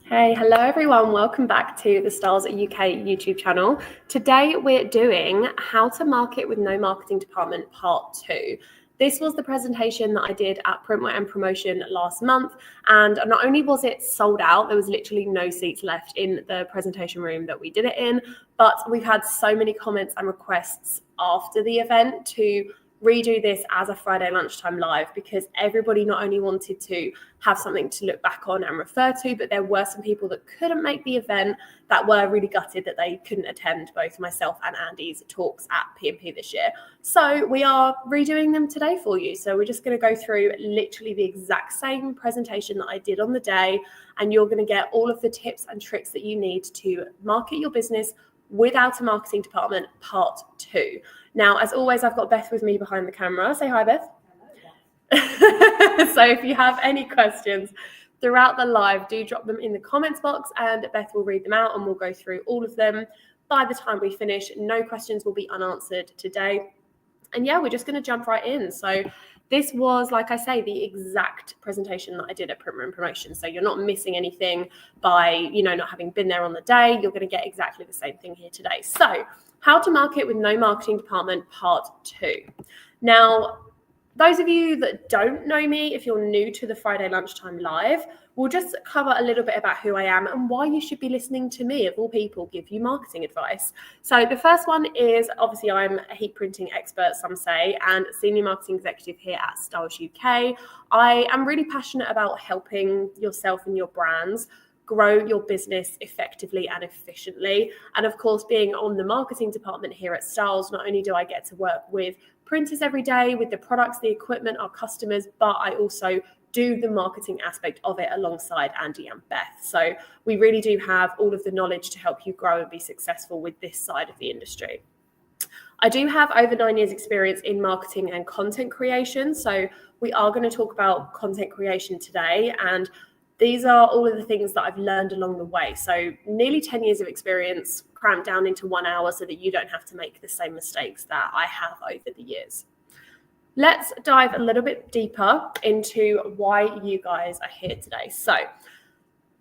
Hey, hello everyone. Welcome back to the Stahls UK YouTube channel. Today we're doing How to Market with No Marketing Department Part 2. This was the presentation that I did at Printwear and Promotion last month, and not only was it sold out, there was literally no seats left in the presentation room that we did it in, but we've had so many comments and requests after the event to redo this as a Friday lunchtime live, because everybody not only wanted to have something to look back on and refer to, but there were some people that couldn't make the event that were really gutted that they couldn't attend both myself and Andy's talks at P&P this year. So we are redoing them today for you. So we're just going to go through literally the exact same presentation that I did on the day, and you're going to get all of the tips and tricks that you need to market your business without a marketing department, part 2. Now, as always, I've got Beth with me behind the camera. Say hi, Beth. Hello. So if you have any questions throughout the live, do drop them in the comments box and Beth will read them out and we'll go through all of them. By the time we finish, no questions will be unanswered today. And yeah, we're just going to jump right in. So this was, like I say, the exact presentation that I did at Printwear and Promotion. So you're not missing anything by, not having been there on the day. You're going to get exactly the same thing here today. So how to market with no marketing department, part 2. Now, those of you that don't know me, if you're new to the Friday lunchtime live, we'll just cover a little bit about who I am and why you should be listening to me, of all people, give you marketing advice. So the first one is, obviously, I'm a heat printing expert, some say, and senior marketing executive here at Stahls UK. I am really passionate about helping yourself and your brands grow your business effectively and efficiently. And of course, being on the marketing department here at Stahls, not only do I get to work with printers every day, with the products, the equipment, our customers, but I also do the marketing aspect of it alongside Andy and Beth. So we really do have all of the knowledge to help you grow and be successful with this side of the industry. I do have over 9 years experience in marketing and content creation. So we are going to talk about content creation today, and these are all of the things that I've learned along the way. So nearly 10 years of experience cramped down into 1 hour so that you don't have to make the same mistakes that I have over the years. Let's dive a little bit deeper into why you guys are here today. So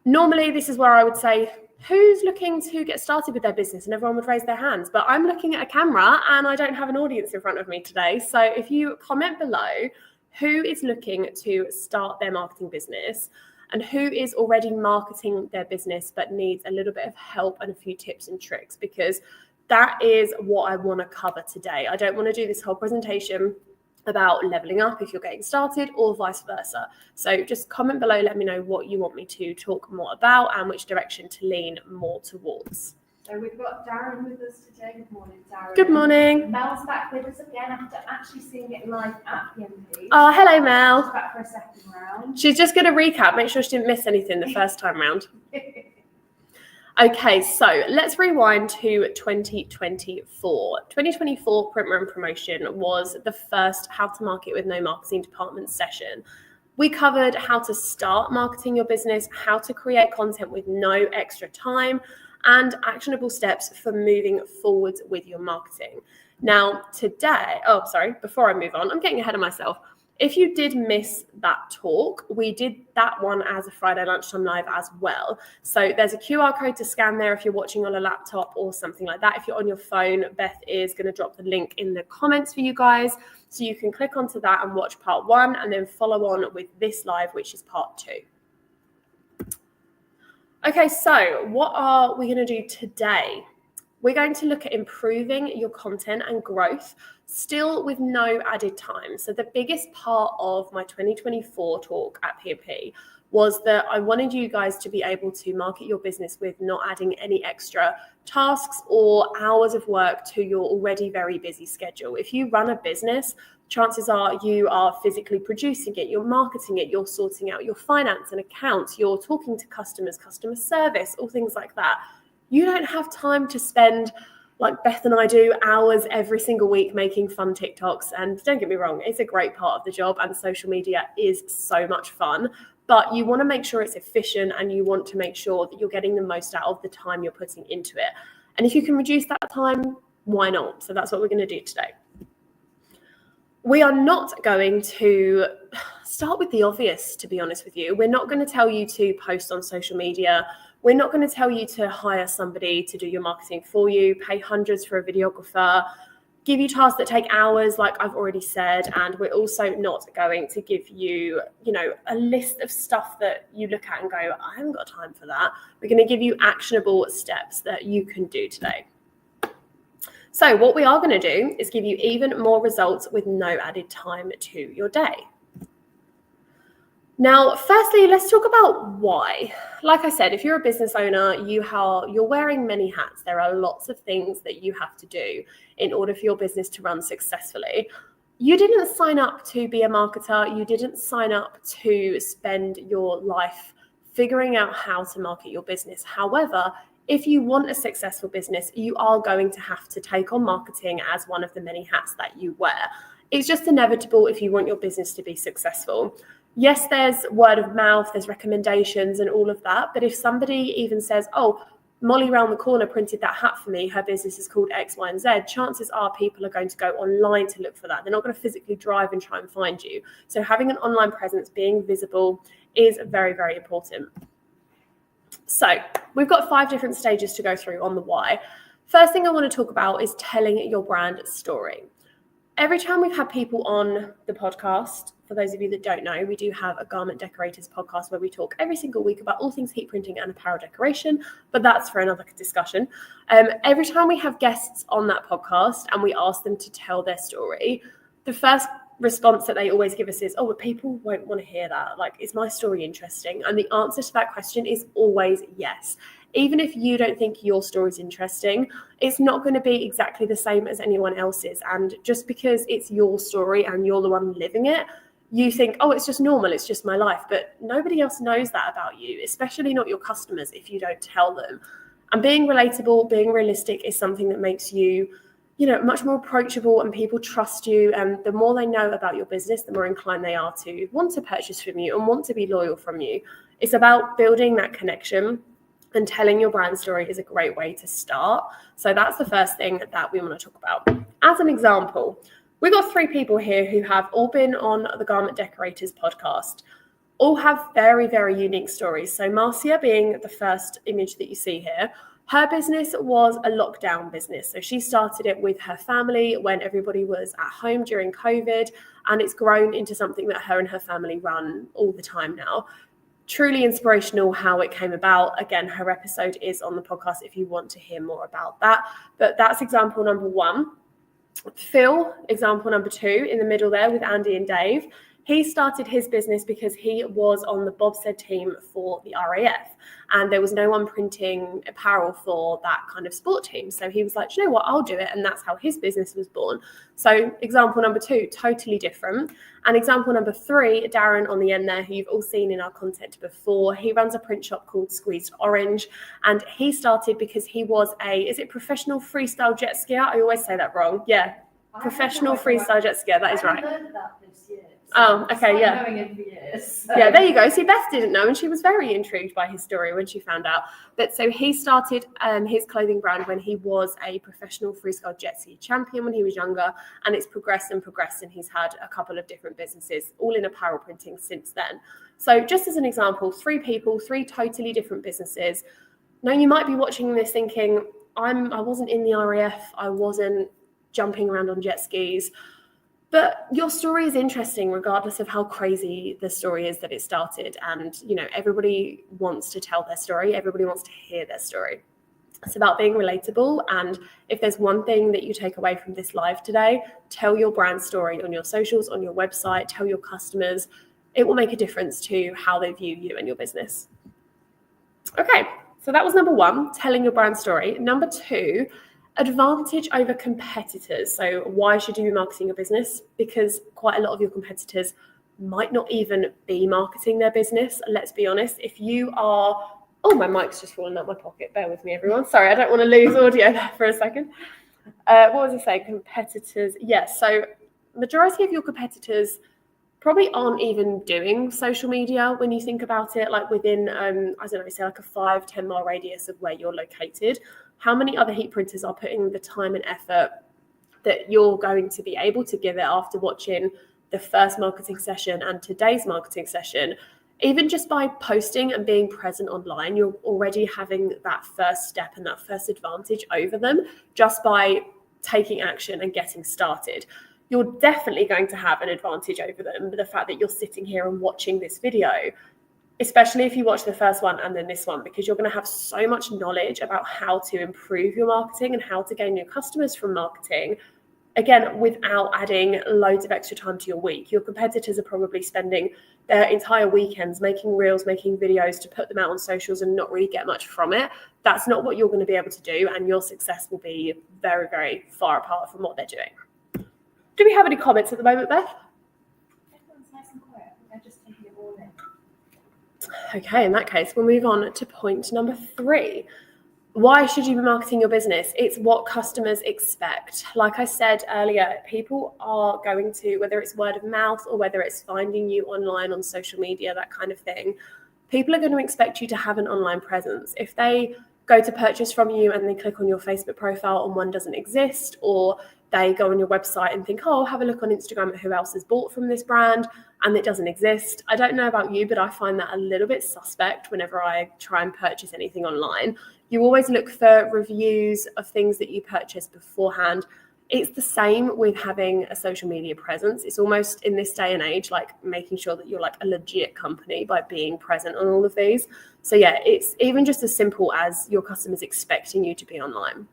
normally this is where I would say, who's looking to get started with their business? And everyone would raise their hands, but I'm looking at a camera and I don't have an audience in front of me today. So if you comment below, who is looking to start their marketing business and who is already marketing their business but needs a little bit of help and a few tips and tricks, because that is what I want to cover today. I don't want to do this whole presentation about leveling up if you're getting started or vice versa. So just comment below, let me know what you want me to talk more about and which direction to lean more towards. So we've got Darren with us today. Good morning, Darren. Good morning. Mel's back with us again after actually seeing it live at P&P. Oh, hello, Mel. She's back for a second round. She's just going to recap, make sure she didn't miss anything the first time round. Okay, so let's rewind to 2024. 2024 Printwear and Promotion was the first How to Market with No Marketing Department session. We covered how to start marketing your business, how to create content with no extra time, and actionable steps for moving forwards with your marketing. Now, today, before I move on, I'm getting ahead of myself. If you did miss that talk, we did that one as a Friday lunchtime live as well. So there's a QR code to scan there if you're watching on a laptop or something like that. If you're on your phone, Beth is going to drop the link in the comments for you guys. So you can click onto that and watch part 1 and then follow on with this live, which is part 2. Okay, so what are we going to do today? We're going to look at improving your content and growth, still with no added time. So the biggest part of my 2024 talk at P&P was that I wanted you guys to be able to market your business with not adding any extra tasks or hours of work to your already very busy schedule. If you run a business, chances are you are physically producing it, you're marketing it, you're sorting out your finance and accounts, you're talking to customers, customer service, all things like that. You don't have time to spend, like Beth and I do, hours every single week making fun TikToks. And don't get me wrong, it's a great part of the job and social media is so much fun. But you want to make sure it's efficient and you want to make sure that you're getting the most out of the time you're putting into it. And if you can reduce that time, why not? So that's what we're going to do today. We are not going to start with the obvious, to be honest with you. We're not going to tell you to post on social media. We're not going to tell you to hire somebody to do your marketing for you, pay hundreds for a videographer, give you tasks that take hours, like I've already said. And we're also not going to give you, a list of stuff that you look at and go, I haven't got time for that. We're going to give you actionable steps that you can do today. So what we are going to do is give you even more results with no added time to your day. Now, firstly, let's talk about why. Like I said, if you're a business owner, you're wearing many hats. There are lots of things that you have to do in order for your business to run successfully. You didn't sign up to be a marketer. You didn't sign up to spend your life figuring out how to market your business. However, if you want a successful business, you are going to have to take on marketing as one of the many hats that you wear. It's just inevitable if you want your business to be successful. Yes, there's word of mouth, there's recommendations and all of that. But if somebody even says, oh, Molly round the corner printed that hat for me, her business is called X, Y, and Z, chances are people are going to go online to look for that. They're not going to physically drive and try and find you. So having an online presence, being visible is very, very important. So we've got 5 different stages to go through on the why. First thing I want to talk about is telling your brand story. Every time we've had people on the podcast, for those of you that don't know, we do have a garment decorators podcast where we talk every single week about all things heat printing and apparel decoration, but that's for another discussion. Every time we have guests on that podcast and we ask them to tell their story, the first response that they always give us is, oh, but people won't want to hear that. Like, is my story interesting? And the answer to that question is always yes. Even if you don't think your story is interesting, it's not going to be exactly the same as anyone else's. And just because it's your story and you're the one living it, you think, oh, it's just normal, it's just my life. But nobody else knows that about you, especially not your customers, if you don't tell them. And being relatable, being realistic is something that makes you much more approachable, and people trust you. And the more they know about your business, the more inclined they are to want to purchase from you and want to be loyal from you. It's about building that connection, and telling your brand story is a great way to start. So that's the first thing that we want to talk about. As an example, we've got 3 people here who have all been on the Garment Decorators podcast. All have very, very unique stories. So Marcia being the first image that you see here, her business was a lockdown business. So she started it with her family when everybody was at home during COVID, and it's grown into something that her and her family run all the time now. Truly inspirational how it came about. Again, her episode is on the podcast if you want to hear more about that. But that's example number 1. Phil, example number 2, in the middle there with Andy and Dave. He started his business because he was on the bobsled team for the RAF, and there was no one printing apparel for that kind of sport team. So he was like, you know what, I'll do it. And that's how his business was born. So example number 2, totally different. And example number 3, Darren on the end there, who you've all seen in our content before, he runs a print shop called Squeezed Orange. And he started because he was is it professional freestyle jet skier? I always say that wrong. Yeah, professional freestyle jet skier. That is right. I learned that this year. Oh, okay, yeah. Knowing him for years. So. Yeah, there you go. See, Beth didn't know, and she was very intrigued by his story when she found out. But so he started his clothing brand when he was a professional freestyle jet ski champion when he was younger, and it's progressed and progressed, and he's had a couple of different businesses, all in apparel printing since then. So just as an example, 3 people, 3 totally different businesses. Now, you might be watching this thinking, I wasn't in the RAF, I wasn't jumping around on jet skis. But your story is interesting regardless of how crazy the story is that it started. And, everybody wants to tell their story. Everybody wants to hear their story. It's about being relatable. And if there's one thing that you take away from this live today, tell your brand story on your socials, on your website, tell your customers. It will make a difference to how they view you and your business. Okay, so that was number 1, telling your brand story. Number 2, advantage over competitors. So why should you be marketing your business? Because quite a lot of your competitors might not even be marketing their business. Let's be honest. If you are, oh, my mic's just fallen out my pocket. Bear with me, everyone. Sorry, I don't want to lose audio there for a second. What was I saying? Competitors. Yes. So majority of your competitors probably aren't even doing social media when you think about it, like within, say like a 5-10 mile radius of where you're located. How many other heat printers are putting the time and effort that you're going to be able to give it after watching the first marketing session and today's marketing session, even just by posting and being present online, you're already having that first step and that first advantage over them just by taking action and getting started. You're definitely going to have an advantage over them, but the fact that you're sitting here and watching this video, especially if you watch the first one and then this one, because you're going to have so much knowledge about how to improve your marketing and how to gain new customers from marketing, again, without adding loads of extra time to your week. Your competitors are probably spending their entire weekends making reels, making videos to put them out on socials and not really get much from it. That's not what you're going to be able to do, and your success will be very, very far apart from what they're doing. Do we have any comments at the moment, Beth? Everyone's nice and quiet. They're just taking it all in. Okay, in that case, we'll move on to point number 3. Why should you be marketing your business? It's what customers expect. Like I said earlier, people are going to, whether it's word of mouth or whether it's finding you online on social media, that kind of thing, people are going to expect you to have an online presence. If they go to purchase from you and they click on your Facebook profile and one doesn't exist, or they go on your website and think, oh, I'll have a look on Instagram at who else has bought from this brand, and it doesn't exist. I don't know about you, but I find that a little bit suspect whenever I try and purchase anything online. You always look for reviews of things that you purchased beforehand. It's the same with having a social media presence. It's almost, in this day and age, like making sure that you're like a legit company by being present on all of these. So yeah, it's even just as simple as your customers expecting you to be online.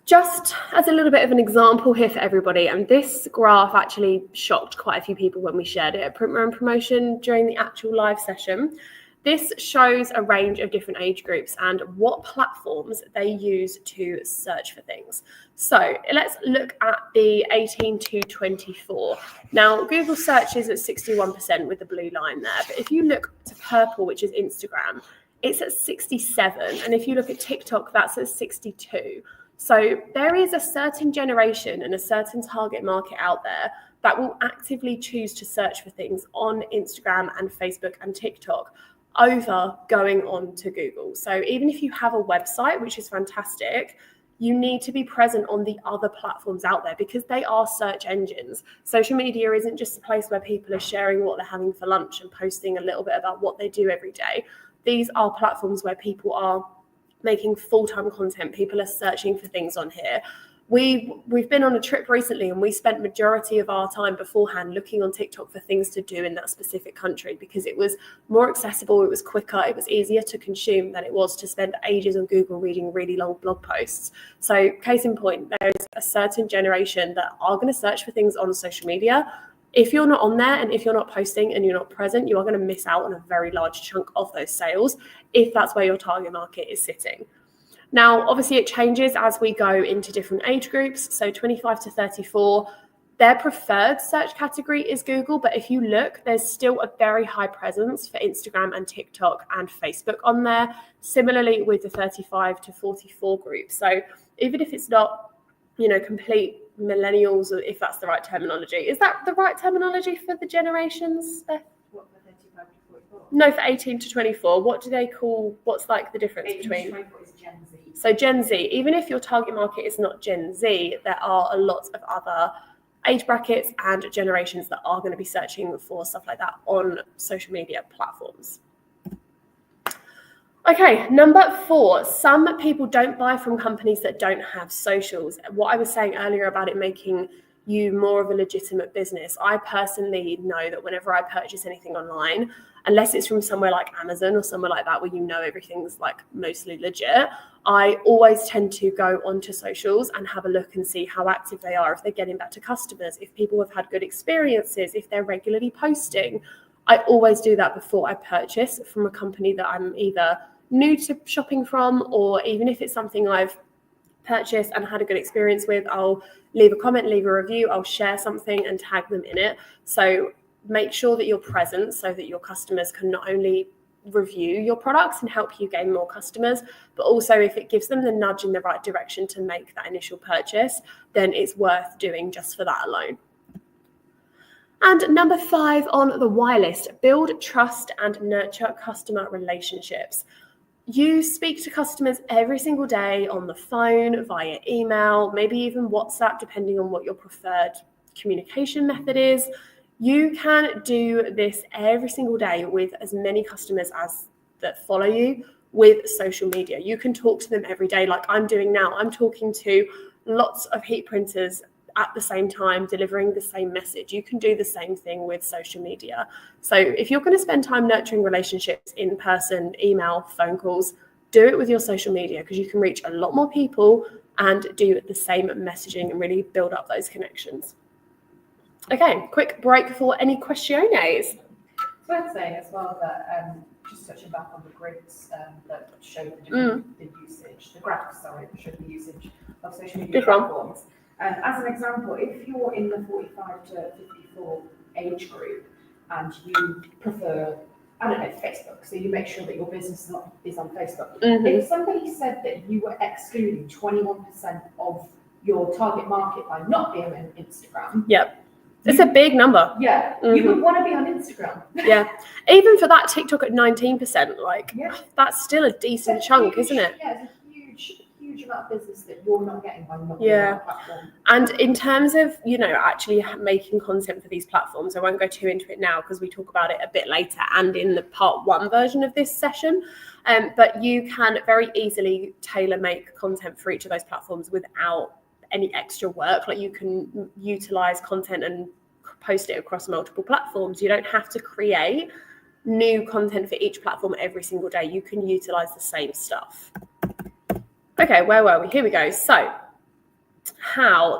Just as a little bit of an example here for everybody, and this graph actually shocked quite a few people when we shared it at Print Room Promotion during the actual live session. This shows a range of different age groups and what platforms they use to search for things. So let's look at the 18 to 24. Now, Google search is at 61% with the blue line there, but if you look to purple, which is Instagram, it's at 67. And if you look at TikTok, that's at 62. So there is a certain generation and a certain target market out there that will actively choose to search for things on Instagram and Facebook and TikTok over going on to Google. So even if you have a website, which is fantastic, you need to be present on the other platforms out there because they are search engines. Social media isn't just a place where people are sharing what they're having for lunch and posting a little bit about what they do every day. These are platforms where people are making full-time content. People are searching for things on here. We've been on a trip recently and we spent majority of our time beforehand looking on TikTok for things to do in that specific country because it was more accessible, it was quicker, it was easier to consume than it was to spend ages on Google reading really long blog posts. So case in point, there's a certain generation that are going to search for things on social media. If you're not on there and if you're not posting and you're not present, you are going to miss out on a very large chunk of those sales if that's where your target market is sitting. Now, obviously, it changes as we go into different age groups. So 25 to 34, their preferred search category is Google. But if you look, there's still a very high presence for Instagram and TikTok and Facebook on there. Similarly with the 35 to 44 group. So even if it's not, complete millennials, or if that's the right terminology. Is that the right terminology for the generations, Beth? What, for 35 to 44? No, for 18 to 24. What do they call, what's like the difference 18 between? to 24 is Gen Z. So Gen Z, even if your target market is not Gen Z, there are a lot of other age brackets and generations that are going to be searching for stuff like that on social media platforms. Okay, number 4, some people don't buy from companies that don't have socials. What I was saying earlier about it making you more of a legitimate business, I personally know that whenever I purchase anything online, unless it's from somewhere like Amazon or somewhere like that where everything's like mostly legit, I always tend to go onto socials and have a look and see how active they are, if they're getting back to customers, if people have had good experiences, if they're regularly posting. I always do that before I purchase from a company that I'm either new to shopping from, or even if it's something I've purchased and had a good experience with, I'll leave a comment, leave a review, I'll share something and tag them in it. So make sure that you're present so that your customers can not only review your products and help you gain more customers, but also if it gives them the nudge in the right direction to make that initial purchase, then it's worth doing just for that alone. And number 5 on the why list, build trust and nurture customer relationships. You speak to customers every single day on the phone, via email, maybe even WhatsApp, depending on what your preferred communication method is. You can do this every single day with as many customers as that follow you with social media. You can talk to them every day like I'm doing now. I'm talking to lots of heat printers at the same time, delivering the same message. You can do the same thing with social media. So if you're going to spend time nurturing relationships in person, email, phone calls, do it with your social media because you can reach a lot more people and do the same messaging and really build up those connections. Okay, quick break for any questiones. It's worth saying as well that just touching back on the grids that show the different the usage, the graphs, sorry, that show the usage of social media platforms. As an example, if you're in the 45 to 54 age group and you prefer, I don't know, Facebook, so you make sure that your business is on Facebook. If somebody said that you were excluding 21% of your target market by not being on Instagram, it's a big number. You would want to be on Instagram. Even for that TikTok at 19%, that's still a decent chunk, isn't it? Yeah, it's a huge amount of business that you're not getting by not being on the platform. And in terms of, actually making content for these platforms, I won't go too into it now because we talk about it a bit later and in the part 1 version of this session. But you can very easily tailor make content for each of those platforms without any extra work. Like you can utilize content and post it across multiple platforms. You don't have to create new content for each platform every single day. You can utilize the same stuff. Okay, where were we? Here we go. So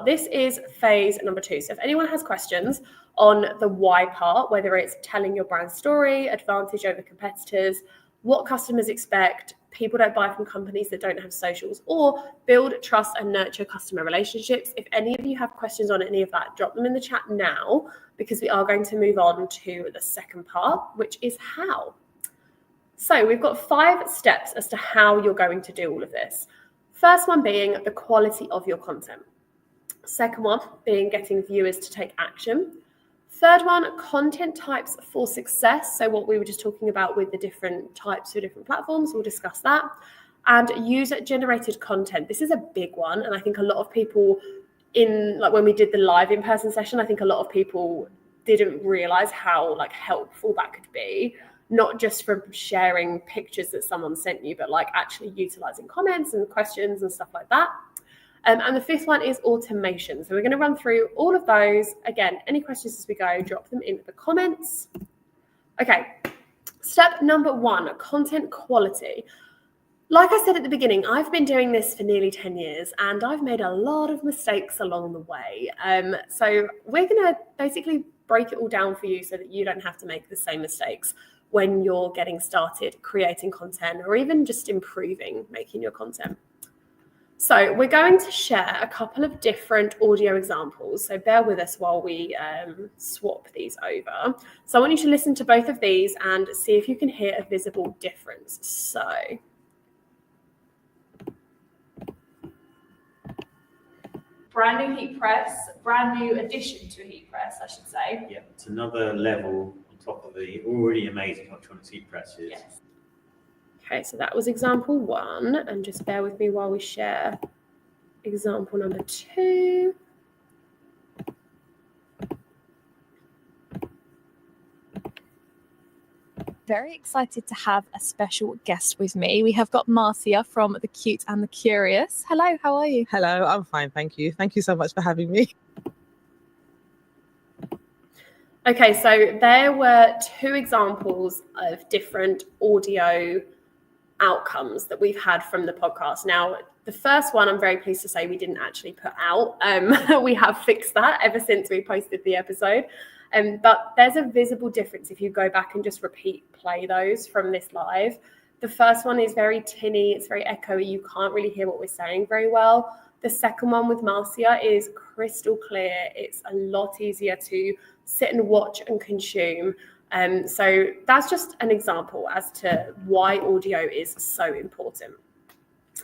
this is phase number 2. So if anyone has questions on the why part, whether it's telling your brand story, advantage over competitors, what customers expect, people don't buy from companies that don't have socials, or build trust and nurture customer relationships. If any of you have questions on any of that, drop them in the chat now because we are going to move on to the second part, which is how. So we've got 5 steps as to how you're going to do all of this. First one being the quality of your content. Second one being getting viewers to take action. Third one, content types for success. So what we were just talking about with the different types for different platforms, we'll discuss that. And user-generated content. This is a big one. And I think a lot of people when we did the live in-person session, I think a lot of people didn't realize how helpful that could be. Not just from sharing pictures that someone sent you, but actually utilizing comments and questions and stuff like that. And the 5th one is automation. So we're going to run through all of those. Again, any questions as we go, drop them in the comments. Okay, step number 1, content quality. Like I said at the beginning, I've been doing this for nearly 10 years and I've made a lot of mistakes along the way. So we're going to basically break it all down for you so that you don't have to make the same mistakes when you're getting started creating content or even just improving making your content. So we're going to share a couple of different audio examples. So bear with us while we swap these over. So I want you to listen to both of these and see if you can hear a visible difference. So brand new heat press, brand new addition to a heat press, I should say. Yeah, it's another level on top of the already amazing electronic heat presses. Yes. Okay, so that was example 1, and just bear with me while we share example number 2. Very excited to have a special guest with me. We have got Marcia from The Cute and the Curious. Hello, how are you? Hello, I'm fine, thank you. Thank you so much for having me. Okay, so there were 2 examples of different audio outcomes that we've had from the podcast. Now, the first one, I'm very pleased to say we didn't actually put out. We have fixed that ever since we posted the episode. But there's a visible difference if you go back and just play those from this live. The first one is very tinny, it's very echoey, you can't really hear what we're saying very well. The second one with Marcia is crystal clear. It's a lot easier to sit and watch and consume. So that's just an example as to why audio is so important.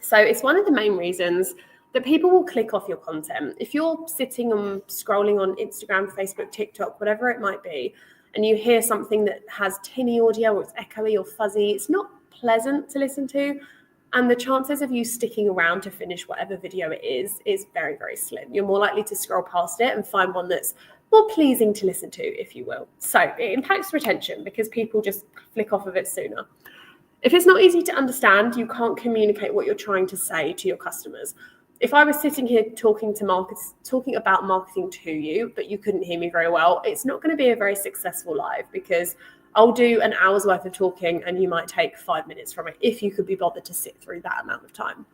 So it's one of the main reasons that people will click off your content. If you're sitting and scrolling on Instagram, Facebook, TikTok, whatever it might be, and you hear something that has tinny audio or it's echoey or fuzzy, it's not pleasant to listen to. And the chances of you sticking around to finish whatever video it is very, very slim. You're more likely to scroll past it and find one that's more pleasing to listen to, if you will. So it impacts retention because people just flick off of it sooner. If it's not easy to understand, you can't communicate what you're trying to say to your customers. If I was sitting here talking about marketing to you, but you couldn't hear me very well, it's not going to be a very successful live because I'll do an hour's worth of talking and you might take 5 minutes from it if you could be bothered to sit through that amount of time.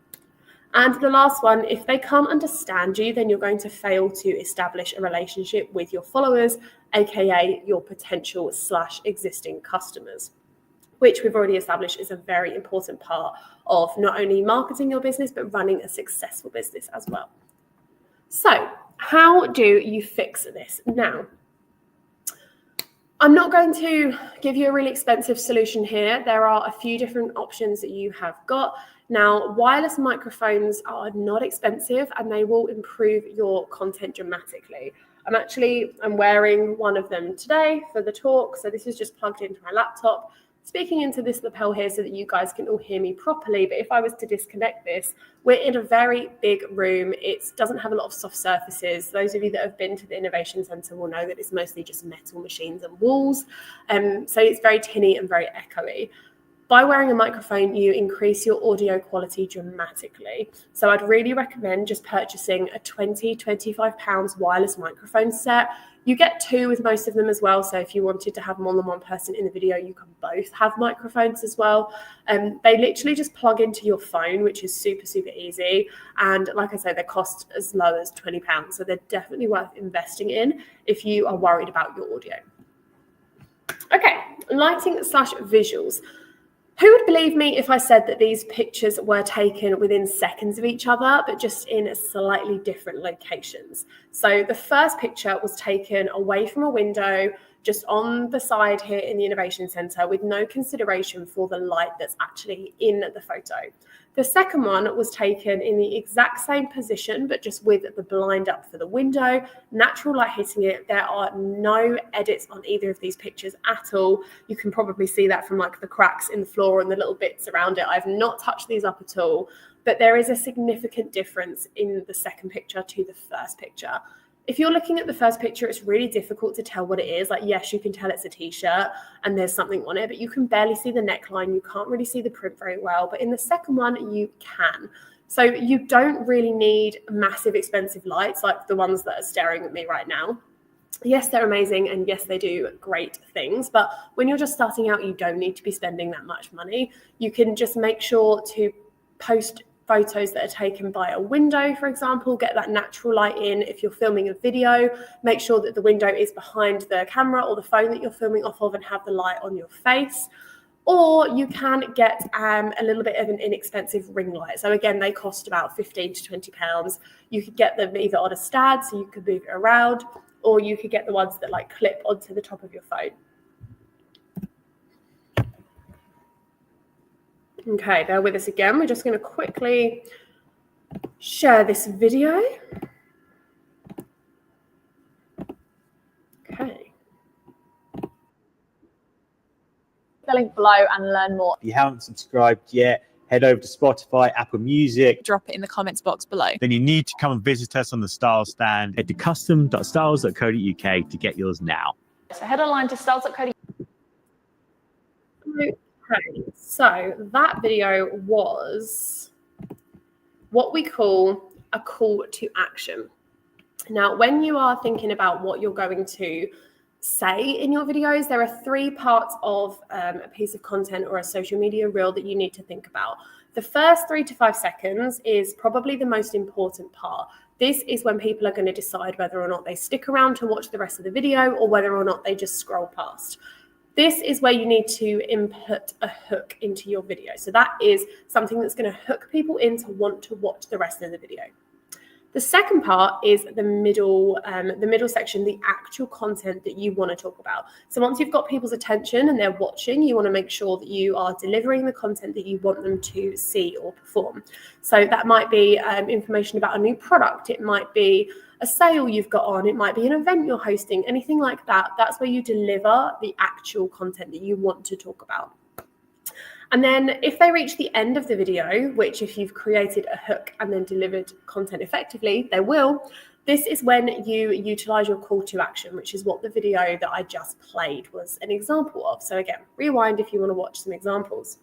And the last one, if they can't understand you, then you're going to fail to establish a relationship with your followers, aka your potential / existing customers, which we've already established is a very important part of not only marketing your business, but running a successful business as well. So how do you fix this? Now, I'm not going to give you a really expensive solution here. There are a few different options that you have got. Now, wireless microphones are not expensive and they will improve your content dramatically. I'm wearing one of them today for the talk. So this is just plugged into my laptop, speaking into this lapel here so that you guys can all hear me properly. But if I was to disconnect this, we're in a very big room. It doesn't have a lot of soft surfaces. Those of you that have been to the Innovation Centre will know that it's mostly just metal machines and walls. So it's very tinny and very echoey. By wearing a microphone, you increase your audio quality dramatically. So I'd really recommend just purchasing a £20-25 wireless microphone set. You get 2 with most of them as well. So if you wanted to have more than one person in the video, you can both have microphones as well. They literally just plug into your phone, which is super, super easy. And like I say, they cost as low as £20. So they're definitely worth investing in if you are worried about your audio. Okay, lighting / visuals. Who would believe me if I said that these pictures were taken within seconds of each other, but just in slightly different locations? So the first picture was taken away from a window, just on the side here in the Innovation Centre, with no consideration for the light that's actually in the photo. The second one was taken in the exact same position, but just with the blind up for the window, natural light hitting it. There are no edits on either of these pictures at all. You can probably see that from like the cracks in the floor and the little bits around it. I've not touched these up at all, but there is a significant difference in the second picture to the first picture. If you're looking at the first picture, it's really difficult to tell what it is. Like, yes, you can tell it's a t-shirt and there's something on it, but you can barely see the neckline. You can't really see the print very well. But in the second one, you can. So you don't really need massive expensive lights like the ones that are staring at me right now. Yes, they're amazing. And yes, they do great things. But when you're just starting out, you don't need to be spending that much money. You can just make sure to post photos that are taken by a window, for example, get that natural light in. If you're filming a video, make sure that the window is behind the camera or the phone that you're filming off of and have the light on your face. Or you can get a little bit of an inexpensive ring light. So again, they cost about £15 to £20. You could get them either on a stand, so you could move it around, or you could get the ones that like clip onto the top of your phone. Okay, bear with us again. We're just going to quickly share this video. Okay. The link below and learn more. If you haven't subscribed yet, head over to Spotify, Apple Music. Drop it in the comments box below. Then you need to come and visit us on the Stahls stand. Head to custom.stahls.co.uk to get yours now. So head online to stahls.co.uk. Okay, so that video was what we call a call to action. Now, when you are thinking about what you're going to say in your videos, there are 3 parts of a piece of content or a social media reel that you need to think about. The first 3 to 5 seconds is probably the most important part. This is when people are going to decide whether or not they stick around to watch the rest of the video or whether or not they just scroll past. This is where you need to input a hook into your video. So that is something that's going to hook people in to want to watch the rest of the video. The second part is the middle section, the actual content that you want to talk about. So once you've got people's attention and they're watching, you want to make sure that you are delivering the content that you want them to see or perform. So that might be information about a new product. It might be a sale you've got on. It might be an event you're hosting, anything like that. That's where you deliver the actual content that you want to talk about. And then if they reach the end of the video, which if you've created a hook and then delivered content effectively, they will, this is when you utilize your call to action, which is what the video that I just played was an example of. So again, rewind if you want to watch some examples.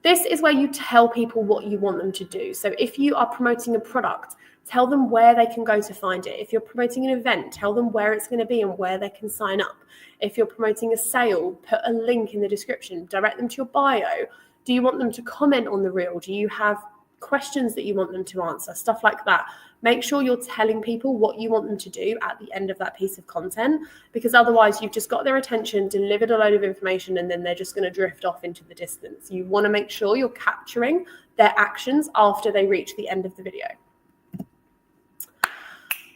This is where you tell people what you want them to do. So if you are promoting a product, tell them where they can go to find it. If you're promoting an event, tell them where it's going to be and where they can sign up. If you're promoting a sale, put a link in the description, direct them to your bio. Do you want them to comment on the reel? Do you have questions that you want them to answer? Stuff like that. Make sure you're telling people what you want them to do at the end of that piece of content, because otherwise you've just got their attention, delivered a load of information, and then they're just going to drift off into the distance. You want to make sure you're capturing their actions after they reach the end of the video.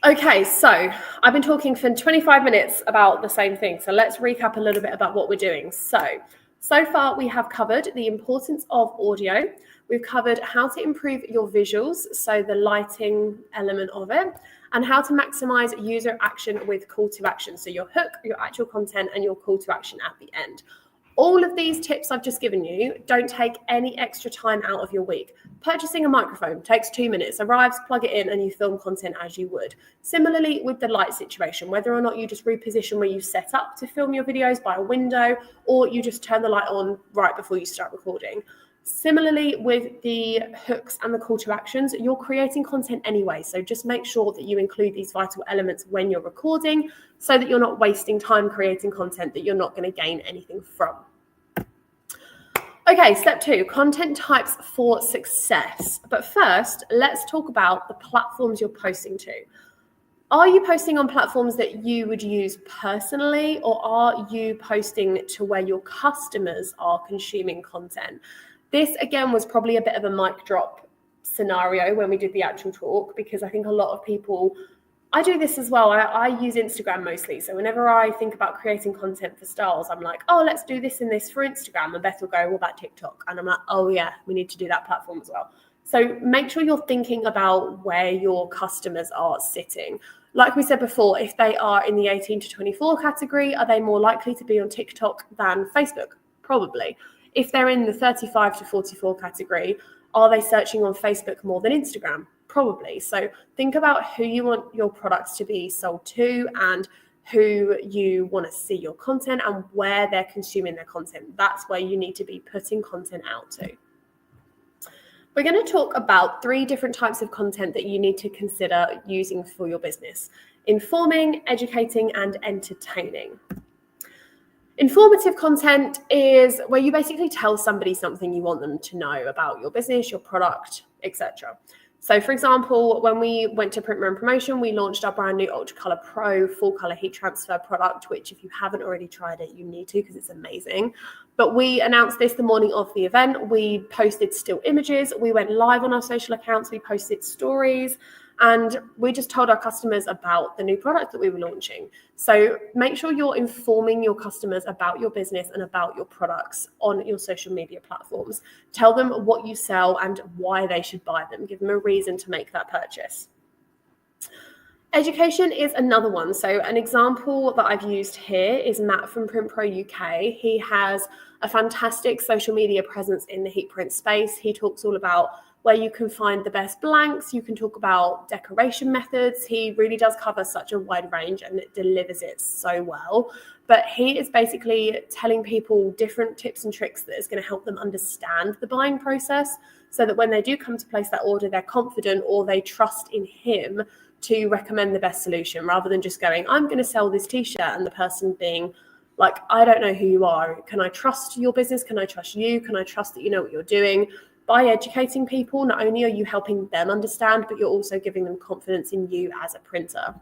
Okay, so I've been talking for 25 minutes about the same thing. So let's recap a little bit about what we're doing. So far we have covered the importance of audio. We've covered how to improve your visuals, so the lighting element of it, and how to maximize user action with call to action. So your hook, your actual content, and your call to action at the end. All of these tips I've just given you don't take any extra time out of your week. Purchasing a microphone takes 2 minutes, arrives, plug it in, and you film content as you would. Similarly with the light situation, whether or not you just reposition where you set up to film your videos by a window, or you just turn the light on right before you start recording. Similarly with the hooks and the call to actions, you're creating content anyway, so just make sure that you include these vital elements when you're recording so that you're not wasting time creating content that you're not going to gain anything from. Okay, step 2, content types for success. But first, let's talk about the platforms you're posting to. Are you posting on platforms that you would use personally, or are you posting to where your customers are consuming content? This, again, was probably a bit of a mic drop scenario when we did the actual talk, because I think a lot of people, I do this as well. I use Instagram mostly. So whenever I think about creating content for Stahls, I'm like, oh, let's do this and this for Instagram. And Beth will go, what about TikTok? And I'm like, oh yeah, we need to do that platform as well. So make sure you're thinking about where your customers are sitting. Like we said before, if they are in the 18 to 24 category, are they more likely to be on TikTok than Facebook? Probably. If they're in the 35 to 44 category, are they searching on Facebook more than Instagram? Probably. So think about who you want your products to be sold to and who you want to see your content and where they're consuming their content. That's where you need to be putting content out to. We're going to talk about 3 different types of content that you need to consider using for your business: informing, educating, and entertaining. Informative content is where you basically tell somebody something you want them to know about your business, your product, etc. So for example, when we went to Print Room Promotion, we launched our brand new Ultra Color Pro full color heat transfer product, which if you haven't already tried it, you need to, because it's amazing. But we announced this the morning of the event. We posted still images. We went live on our social accounts. We posted stories. And we just told our customers about the new product that we were launching. So make sure you're informing your customers about your business and about your products on your social media platforms. Tell them what you sell and why they should buy them. Give them a reason to make that purchase. Education is another one. So an example that I've used here is Matt from Print Pro UK. He has a fantastic social media presence in the heat print space. He talks all about where you can find the best blanks. You can talk about decoration methods. He really does cover such a wide range and it delivers it so well. But he is basically telling people different tips and tricks that is going to help them understand the buying process so that when they do come to place that order, they're confident or they trust in him to recommend the best solution, rather than just going, I'm going to sell this t-shirt, and the person being like, I don't know who you are. Can I trust your business? Can I trust you? Can I trust that you know what you're doing? By educating people, not only are you helping them understand, but you're also giving them confidence in you as a printer.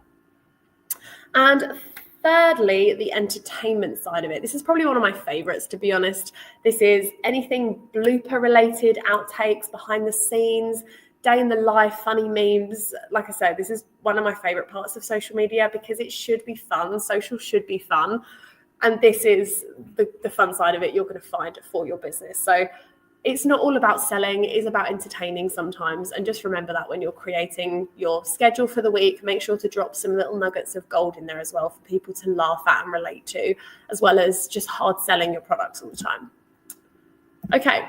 And thirdly, the entertainment side of it. This is probably one of my favorites, to be honest. This is anything blooper related, outtakes, behind the scenes, day in the life, funny memes. Like I said, this is one of my favorite parts of social media because it should be fun. Social should be fun. And this is the fun side of it you're going to find for your business. So it's not all about selling, it is about entertaining sometimes. And just remember that when you're creating your schedule for the week, make sure to drop some little nuggets of gold in there as well for people to laugh at and relate to, as well as just hard selling your products all the time. Okay,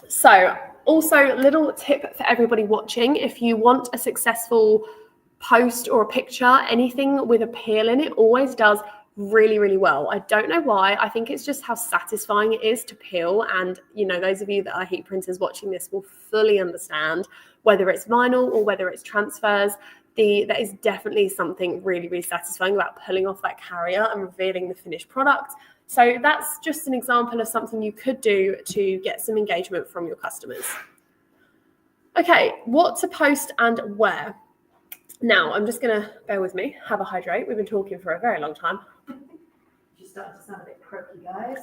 so also little tip for everybody watching, if you want a successful post or a picture, anything with a peel in it always does really, really well. I don't know why. I think it's just how satisfying it is to peel. And, you know, those of you that are heat printers watching this will fully understand whether it's vinyl or whether it's transfers. That is definitely something really, really satisfying about pulling off that carrier and revealing the finished product. So that's just an example of something you could do to get some engagement from your customers. Okay, what to post and where. Now, I'm just going to, bear with me, have a hydrate. We've been talking for a very long time. You're starting to sound a bit croaky, guys.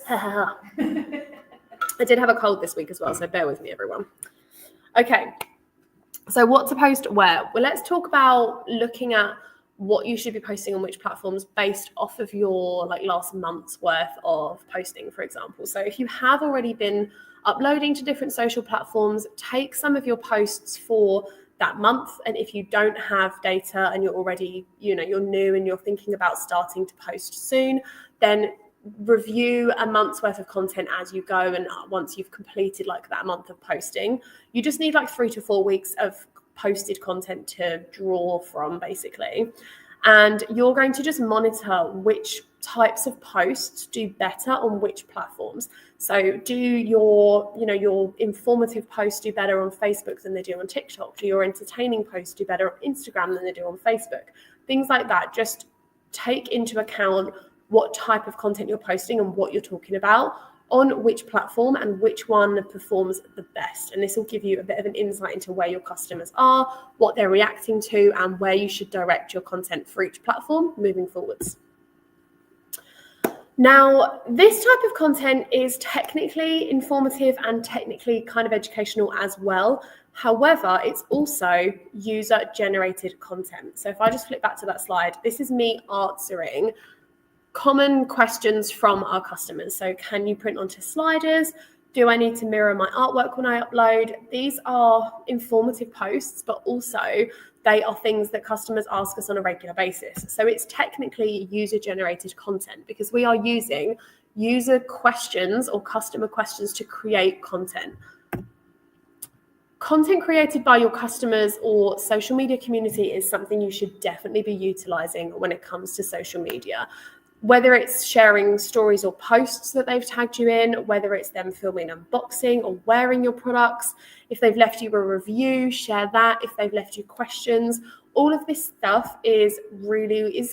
I did have a cold this week as well, so bear with me, everyone. Okay, so what to post where? Well, let's talk about looking at what you should be posting on which platforms based off of your last month's worth of posting, for example. So if you have already been uploading to different social platforms, take some of your posts for that month. And if you don't have data and you're already, you're new and you're thinking about starting to post soon, then review a month's worth of content as you go. And once you've completed that month of posting, you just need 3 to 4 weeks of posted content to draw from, basically. And you're going to just monitor which types of posts do better on which platforms. So do your informative posts do better on Facebook than they do on TikTok? Do your entertaining posts do better on Instagram than they do on Facebook? Things like that. Just take into account what type of content you're posting and what you're talking about on which platform and which one performs the best. And this will give you a bit of an insight into where your customers are, what they're reacting to, and where you should direct your content for each platform moving forwards. Now, this type of content is technically informative and technically kind of educational as well. However, it's also user-generated content. So if I just flip back to that slide, this is me answering common questions from our customers. So can you print onto sliders? Do I need to mirror my artwork when I upload? These are informative posts, but also they are things that customers ask us on a regular basis. So it's technically user-generated content because we are using user questions or customer questions to create content. Content created by your customers or social media community is something you should definitely be utilizing when it comes to social media. Whether it's sharing stories or posts that they've tagged you in, whether it's them filming unboxing or wearing your products, if they've left you a review, share that. If they've left you questions, all of this stuff is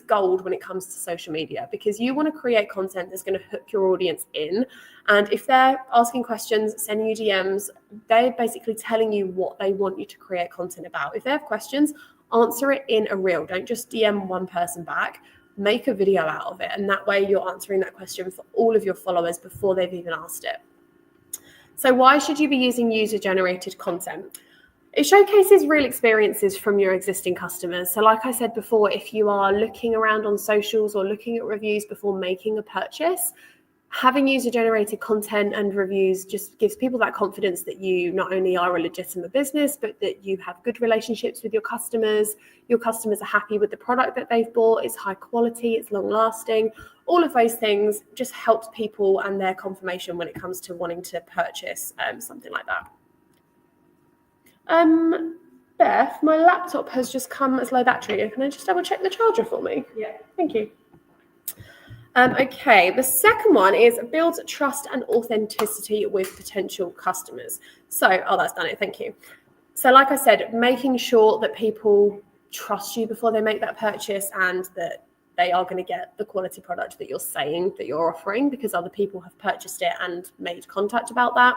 gold when it comes to social media, because you want to create content that's going to hook your audience in. And if they're asking questions, sending you DMs, they're basically telling you what they want you to create content about. If they have questions, answer it in a reel. Don't just DM one person back. Make a video out of it, and that way you're answering that question for all of your followers before they've even asked it. So why should you be using user-generated content? It showcases real experiences from your existing customers. So like I said before, if you are looking around on socials or looking at reviews before making a purchase, having user-generated content and reviews just gives people that confidence that you not only are a legitimate business, but that you have good relationships with your customers. Your customers are happy with the product that they've bought. It's high quality, it's long lasting. All of those things just helps people and their confirmation when it comes to wanting to purchase something like that. Beth, my laptop has just come as low battery. Can I just double check the charger for me? Yeah. Thank you. Okay, the second one is build trust and authenticity with potential customers. So, that's done it, thank you. So like I said, making sure that people trust you before they make that purchase and that they are going to get the quality product that you're saying that you're offering because other people have purchased it and made contact about that.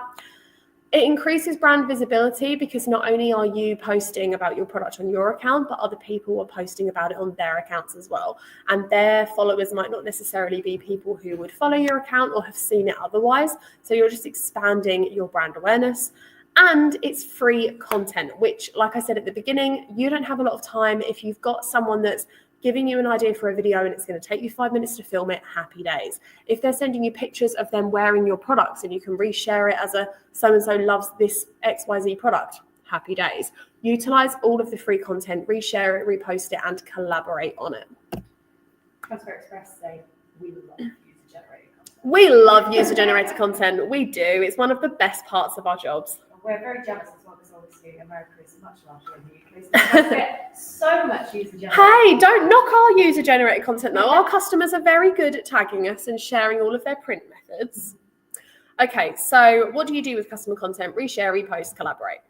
It increases brand visibility because not only are you posting about your product on your account, but other people are posting about it on their accounts as well. And their followers might not necessarily be people who would follow your account or have seen it otherwise. So you're just expanding your brand awareness. And it's free content, which, like I said at the beginning, you don't have a lot of time. If you've got someone that's giving you an idea for a video and it's going to take you 5 minutes to film it, happy days. If they're sending you pictures of them wearing your products and you can reshare it as a so-and-so loves this XYZ product, happy days. Utilize all of the free content, reshare it, repost it, and collaborate on it. Transfer Express say we love user-generated content. We love user-generated content. We do. It's one of the best parts of our jobs. We're very jealous as well because obviously America is much larger than the UK. So we get so much user-generated. Hey, don't knock our user-generated content though. Our customers are very good at tagging us and sharing all of their print methods. Okay, so what do you do with customer content? Reshare, repost, collaborate.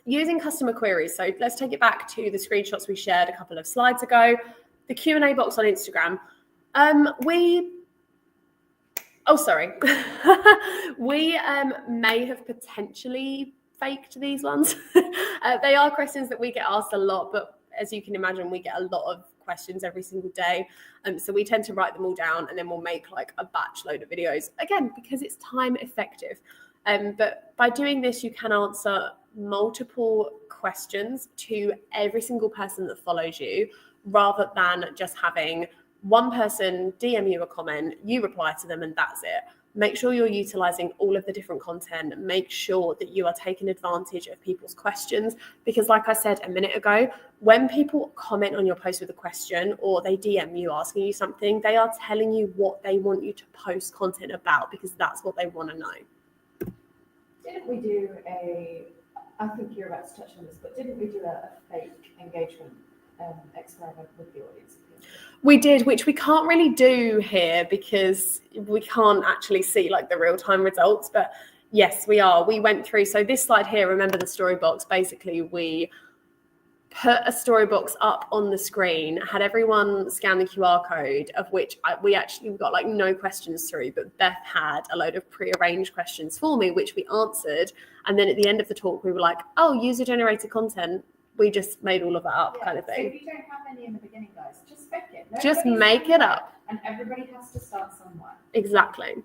Using customer queries. So let's take it back to the screenshots we shared a couple of slides ago. The Q&A box on Instagram. We may have potentially faked these ones. They are questions that we get asked a lot, but as you can imagine, we get a lot of questions every single day. So we tend to write them all down and then we'll make like a batch load of videos, again, because it's time effective. But by doing this, you can answer multiple questions to every single person that follows you, rather than just having one person DM you a comment, you reply to them, and that's it. Make sure you're utilizing all of the different content. Make sure that you are taking advantage of people's questions, because like I said a minute ago, when people comment on your post with a question or they DM you asking you something, they are telling you what they want you to post content about, because that's what they want to know. Didn't we do I think you're about to touch on this, but didn't we do a fake engagement experiment with the audience? We did, which we can't really do here because we can't actually see like the real-time results. But yes, we went through. So this slide here, remember the story box, basically we put a story box up on the screen, had everyone scan the QR code, of which we got like no questions through, but Beth had a load of pre-arranged questions for me, which we answered. And then at the end of the talk, we were like, oh, user-generated content. We just made all of that up, kind of thing. So if you don't have any in the beginning, guys, just fake it. Just make it up. And everybody has to start somewhere. Exactly.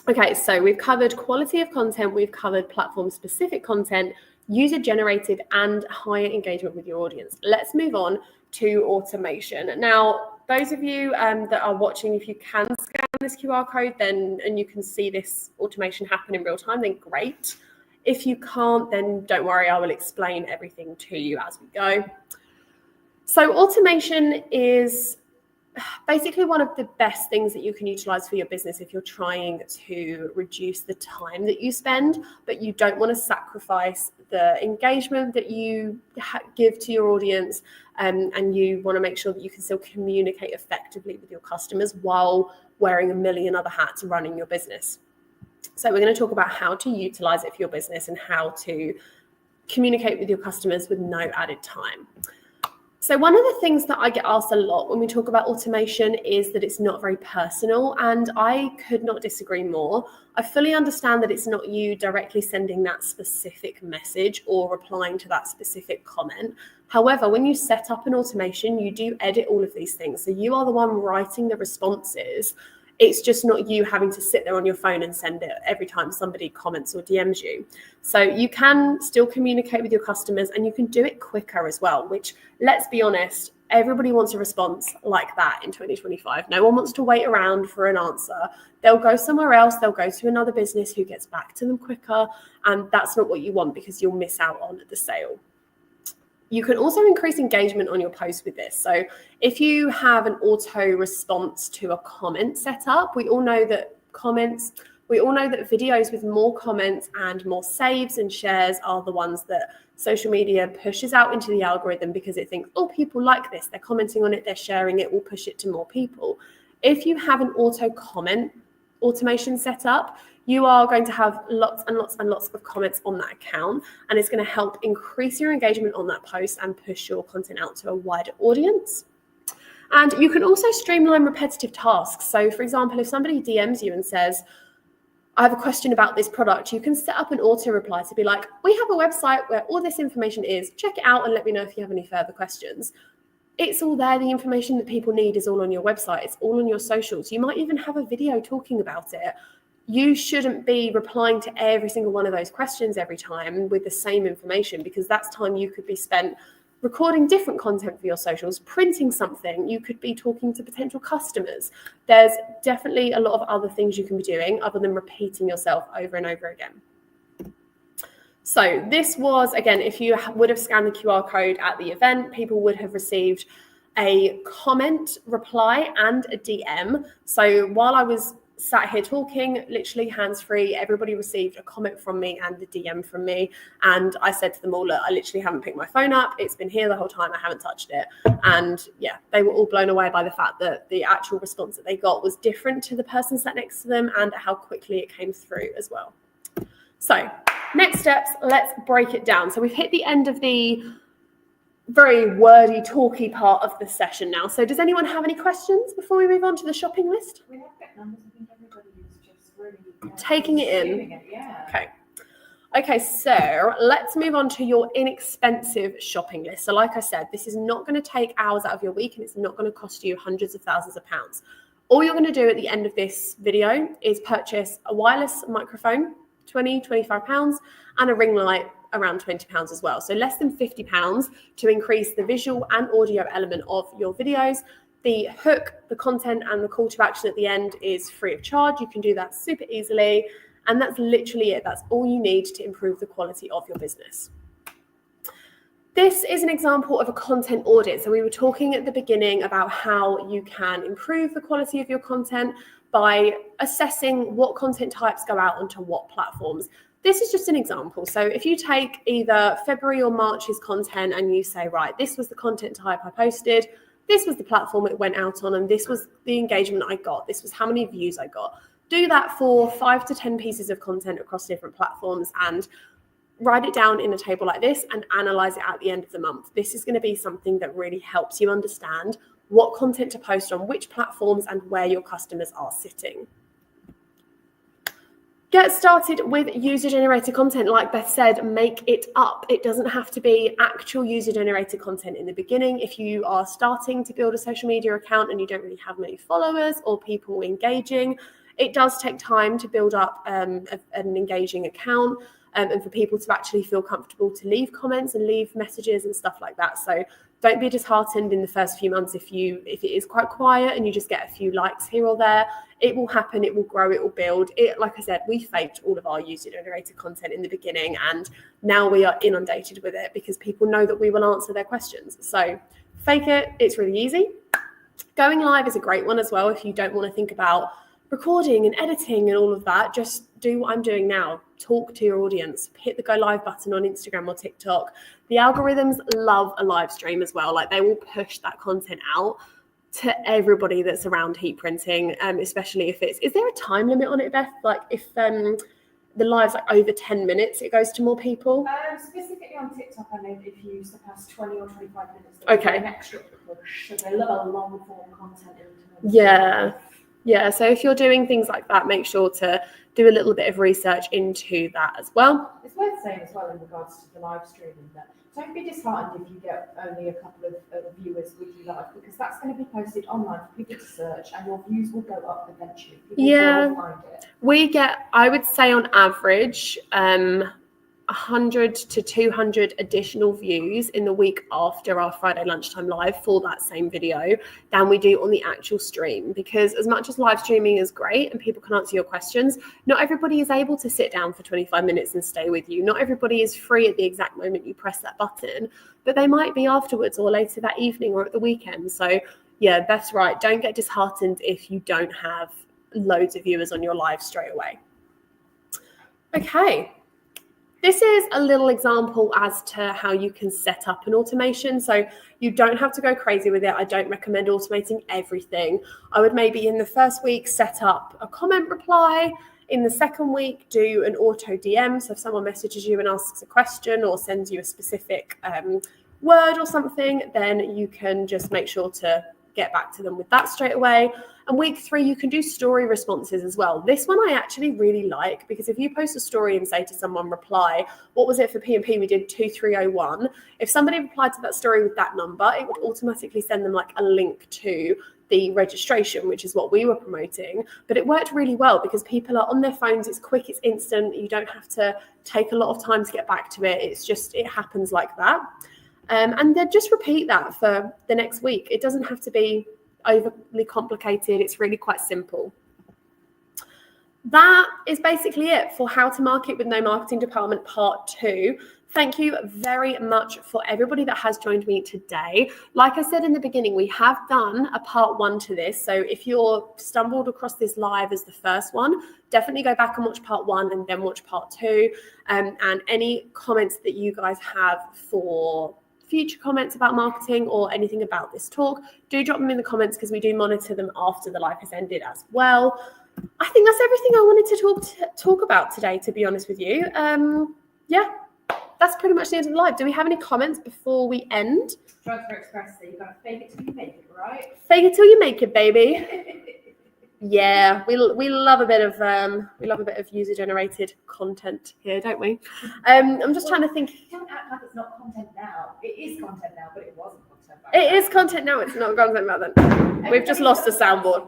Okay, so we've covered quality of content, we've covered platform-specific content, user-generated, and higher engagement with your audience. Let's move on to automation. Now, those of you that are watching, if you can scan this QR code, then and you can see this automation happen in real time, then great. If you can't, then don't worry, I will explain everything to you as we go. So automation is basically one of the best things that you can utilize for your business if you're trying to reduce the time that you spend, but you don't want to sacrifice the engagement that you give to your audience, and you want to make sure that you can still communicate effectively with your customers while wearing a million other hats running your business. So we're going to talk about how to utilize it for your business and how to communicate with your customers with no added time. So one of the things that I get asked a lot when we talk about automation is that it's not very personal, and I could not disagree more. I fully understand that it's not you directly sending that specific message or replying to that specific comment. However, when you set up an automation, you do edit all of these things. So you are the one writing the responses. It's just not you having to sit there on your phone and send it every time somebody comments or DMs you. So you can still communicate with your customers, and you can do it quicker as well, which, let's be honest, everybody wants a response like that in 2025. No one wants to wait around for an answer. They'll go somewhere else. They'll go to another business who gets back to them quicker. And that's not what you want, because you'll miss out on the sale. You can also increase engagement on your post with this. So if you have an auto response to a comment set up, we all know that videos with more comments and more saves and shares are the ones that social media pushes out into the algorithm, because it thinks, oh, people like this, they're commenting on it, they're sharing it, we'll push it to more people. If you have an auto comment automation set up, you are going to have lots and lots and lots of comments on that account, and it's going to help increase your engagement on that post and push your content out to a wider audience. And you can also streamline repetitive tasks. So for example, if somebody DMs you and says, I have a question about this product, you can set up an auto reply to be like, we have a website where all this information is, check it out and let me know if you have any further questions. It's all there. The information that people need is all on your website. It's all on your socials. You might even have a video talking about it. You shouldn't be replying to every single one of those questions every time with the same information, because that's time you could be spent recording different content for your socials, printing something. You could be talking to potential customers. There's definitely a lot of other things you can be doing other than repeating yourself over and over again. So this was, again, if you would have scanned the QR code at the event, people would have received a comment reply and a DM. So while I was sat here talking, literally hands-free. Everybody received a comment from me and a DM from me. And I said to them all, look, I literally haven't picked my phone up. It's been here the whole time. I haven't touched it. And yeah, they were all blown away by the fact that the actual response that they got was different to the person sat next to them and how quickly it came through as well. So next steps, let's break it down. So we've hit the end of the very wordy, talky part of the session now. So does anyone have any questions before we move on to the shopping list? We have got numbers. I think everybody is just really Taking it in. consuming it, yeah. Okay, so let's move on to your inexpensive shopping list. So like I said, this is not going to take hours out of your week and it's not going to cost you hundreds of thousands of pounds. All you're going to do at the end of this video is purchase a wireless microphone, £25, and a ring light around £20 as well. So less than £50 to increase the visual and audio element of your videos. The hook, the content, and the call to action at the end is free of charge. You can do that super easily. And that's literally it. That's all you need to improve the quality of your business. This is an example of a content audit. So we were talking at the beginning about how you can improve the quality of your content by assessing what content types go out onto what platforms. This is just an example. So if you take either February or March's content and you say, right, this was the content type I posted, this was the platform it went out on, and this was the engagement I got, this was how many views I got. Do that for 5 to 10 pieces of content across different platforms and write it down in a table like this and analyze it at the end of the month. This is going to be something that really helps you understand what content to post on which platforms and where your customers are sitting. Get started with user-generated content. Like Beth said, make it up. It doesn't have to be actual user-generated content in the beginning. If you are starting to build a social media account and you don't really have many followers or people engaging, it does take time to build up an engaging account and for people to actually feel comfortable to leave comments and leave messages and stuff like that. So don't be disheartened in the first few months if it is quite quiet and you just get a few likes here or there. It will happen, it will grow, it will build. Like I said, we faked all of our user-generated content in the beginning and now we are inundated with it because people know that we will answer their questions. So fake it, it's really easy. Going live is a great one as well if you don't want to think about recording and editing and all of that. Just do what I'm doing now. Talk to your audience. Hit the go live button on Instagram or TikTok. The algorithms love a live stream as well. Like they will push that content out to everybody that's around heat printing, especially if is there a time limit on it, Beth? Like if the live's like over 10 minutes, it goes to more people? Specifically on TikTok, I know if you surpass 20 or 25 minutes, okay, an extra push. So they love a long form content. Yeah, so if you're doing things like that, make sure to do a little bit of research into that as well. It's worth saying as well in regards to the live streaming that don't be disheartened if you get only a couple of viewers with you live, because that's going to be posted online for people to search and your views will go up eventually. People will find it. We get, I would say on average, 100 to 200 additional views in the week after our Friday lunchtime live for that same video than we do on the actual stream, because as much as live streaming is great and people can answer your questions, not everybody is able to sit down for 25 minutes and stay with you. Not everybody is free at the exact moment you press that button, but they might be afterwards or later that evening or at the weekend. So yeah, that's right. Don't get disheartened if you don't have loads of viewers on your live straight away. Okay. This is a little example as to how you can set up an automation. So you don't have to go crazy with it. I don't recommend automating everything. I would maybe in the first week set up a comment reply. In the second week, do an auto DM. So if someone messages you and asks a question or sends you a specific word or something, then you can just make sure to get back to them with that straight away. And week 3, you can do story responses as well. This one I actually really like, because if you post a story and say to someone, reply, what was it for P&P? We did 2301. If somebody replied to that story with that number, it would automatically send them like a link to the registration, which is what we were promoting. But it worked really well because people are on their phones. It's quick, it's instant. You don't have to take a lot of time to get back to it. It's just, it happens like that. And then just repeat that for the next week. It doesn't have to be overly complicated. It's really quite simple. that is basically it for How to Market with No Marketing Department Part 2. Thank you very much for everybody that has joined me today. Like I said in the beginning, we have done a Part 1 to this. So if you're stumbled across this live as the first one, definitely go back and watch Part 1 and then watch Part 2. And any comments that you guys have for future comments about marketing or anything about this talk, do drop them in the comments because we do monitor them after the live has ended as well. I think that's everything I wanted to talk about today, to be honest with you. Yeah, that's pretty much the end of the live. Do we have any comments before we end? Transfer Express, so you got to fake it till you make it, right? Fake it till you make it, baby. Yeah, we love a bit of user generated content here, don't we? I'm just trying to think. Don't act like it's not content now. It is content now, but it wasn't content back It then. is content now. It's not content back then. We've just lost a soundboard.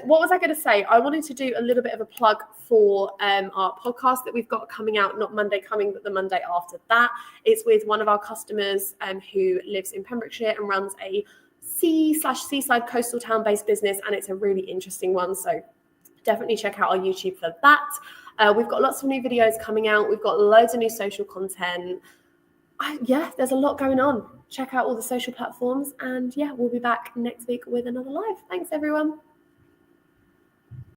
What was I going to say? I wanted to do a little bit of a plug for our podcast that we've got coming out, not Monday coming, but the Monday after that. It's with one of our customers who lives in Pembrokeshire and runs a sea/seaside coastal town based business, and it's a really interesting one. So definitely check out our YouTube for that. We've got lots of new videos coming out. We've got loads of new social content. Yeah, there's a lot going on. Check out all the social platforms, and yeah, we'll be back next week with another live. Thanks, everyone.